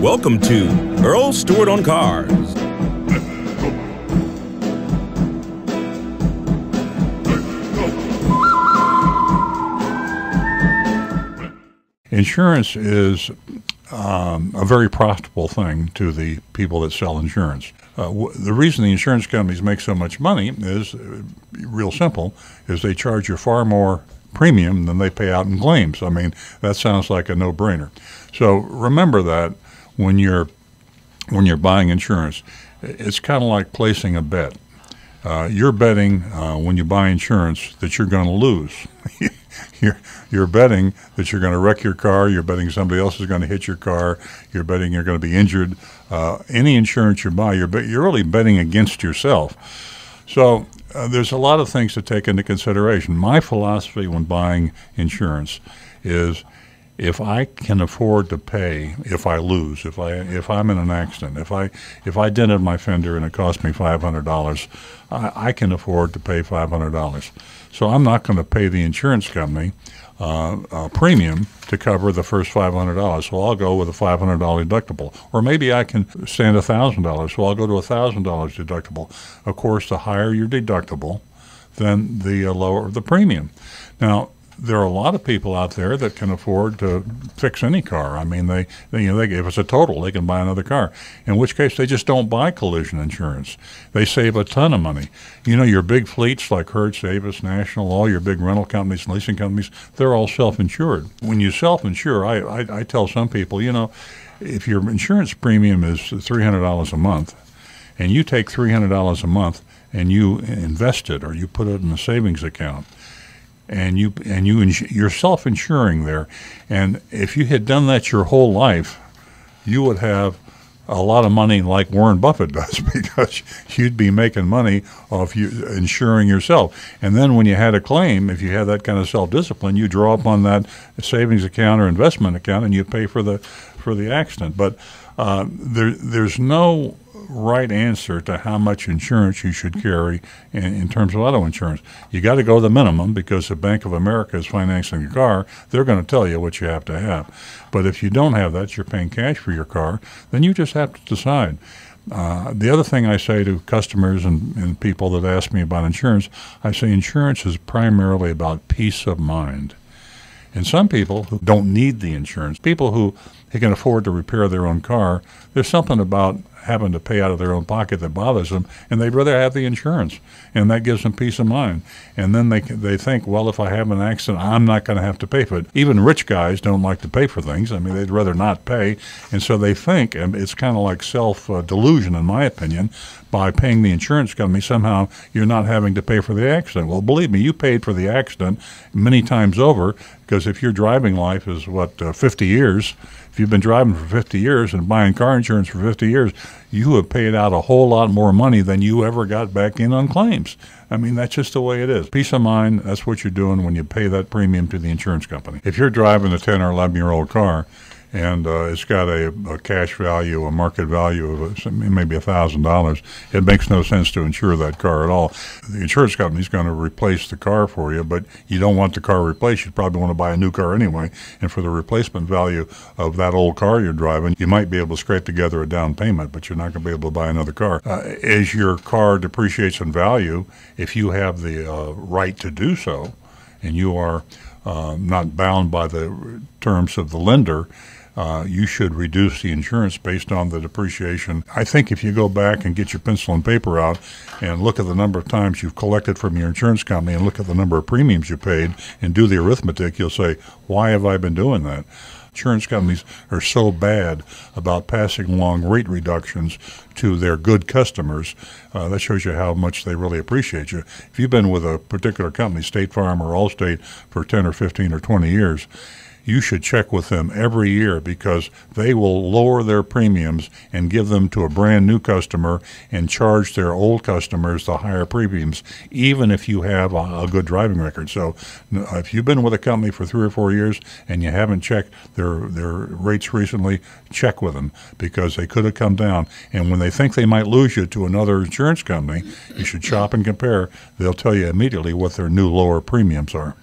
Welcome to Earl Stewart on Cars. Insurance is a very profitable thing to the people that sell insurance. The reason the insurance companies make so much money is real simple, is they charge you far more premium than they pay out in claims. I mean, that sounds like a no-brainer. So remember that when you're buying insurance. It's kind of like placing a bet. You're betting when you buy insurance that you're going to lose. You're betting that you're going to wreck your car. You're betting somebody else is going to hit your car. You're betting you're going to be injured. Any insurance you buy, you're really betting against yourself. So there's a lot of things to take into consideration. My philosophy when buying insurance is if I can afford to pay if I lose, if I'm in an accident, if I dented my fender and it cost me $500, I can afford to pay $500. So I'm not going to pay the insurance company a premium to cover the first $500. So I'll go with a $500 deductible. Or maybe I can stand $1,000, so I'll go to $1,000 deductible. Of course, the higher your deductible, then the lower the premium. Now, there are a lot of people out there that can afford to fix any car. I mean, they if it's a total, they can buy another car. In which case, they just don't buy collision insurance. They save a ton of money. You know, your big fleets like Hertz, Avis, National, all your big rental companies and leasing companies, they're all self-insured. When you self-insure, I tell some people, you know, if your insurance premium is $300 a month, and you take $300 a month and you invest it or you put it in a savings account, and you're self-insuring there, and if you had done that your whole life, you would have a lot of money like Warren Buffett does, because you'd be making money off you insuring yourself. And then when you had a claim, if you had that kind of self-discipline, you draw upon that savings account or investment account and you pay for the accident. But there's no right answer to how much insurance you should carry in terms of auto insurance. You got to go the minimum, because if Bank of America is financing your car, they're going to tell you what you have to have. But if you don't have that, you're paying cash for your car, then you just have to decide. The other thing I say to customers and people that ask me about insurance, I say insurance is primarily about peace of mind. And some people who don't need the insurance, people who can afford to repair their own car, there's something about having to pay out of their own pocket that bothers them, and they'd rather have the insurance, and that gives them peace of mind. And then they think, well, if I have an accident, I'm not going to have to pay for it. Even rich guys don't like to pay for things. I mean, they'd rather not pay, and so they think, and it's kind of like self-delusion, in my opinion, by paying the insurance company, somehow you're not having to pay for the accident. Well, believe me, you paid for the accident many times over, because if your driving life is, 50 years, if you've been driving for 50 years and buying car insurance for 50 years, you have paid out a whole lot more money than you ever got back in on claims. I mean, that's just the way it is. Peace of mind, that's what you're doing when you pay that premium to the insurance company. If you're driving a 10 or 11-year-old car, and it's got a cash value, a market value of maybe $1,000, it makes no sense to insure that car at all. The insurance company's going to replace the car for you, but you don't want the car replaced. You probably want to buy a new car anyway, and for the replacement value of that old car you're driving, you might be able to scrape together a down payment, but you're not going to be able to buy another car. As your car depreciates in value, if you have the right to do so, and you are not bound by the terms of the lender, you should reduce the insurance based on the depreciation. I think if you go back and get your pencil and paper out and look at the number of times you've collected from your insurance company and look at the number of premiums you paid and do the arithmetic, you'll say, why have I been doing that? Insurance companies are so bad about passing along rate reductions to their good customers. That shows you how much they really appreciate you. If you've been with a particular company, State Farm or Allstate, for 10 or 15 or 20 years, you should check with them every year, because they will lower their premiums and give them to a brand new customer and charge their old customers the higher premiums, even if you have a good driving record. So if you've been with a company for 3 or 4 years and you haven't checked their rates recently, check with them, because they could have come down. And when they think they might lose you to another insurance company, you should shop and compare. They'll tell you immediately what their new lower premiums are.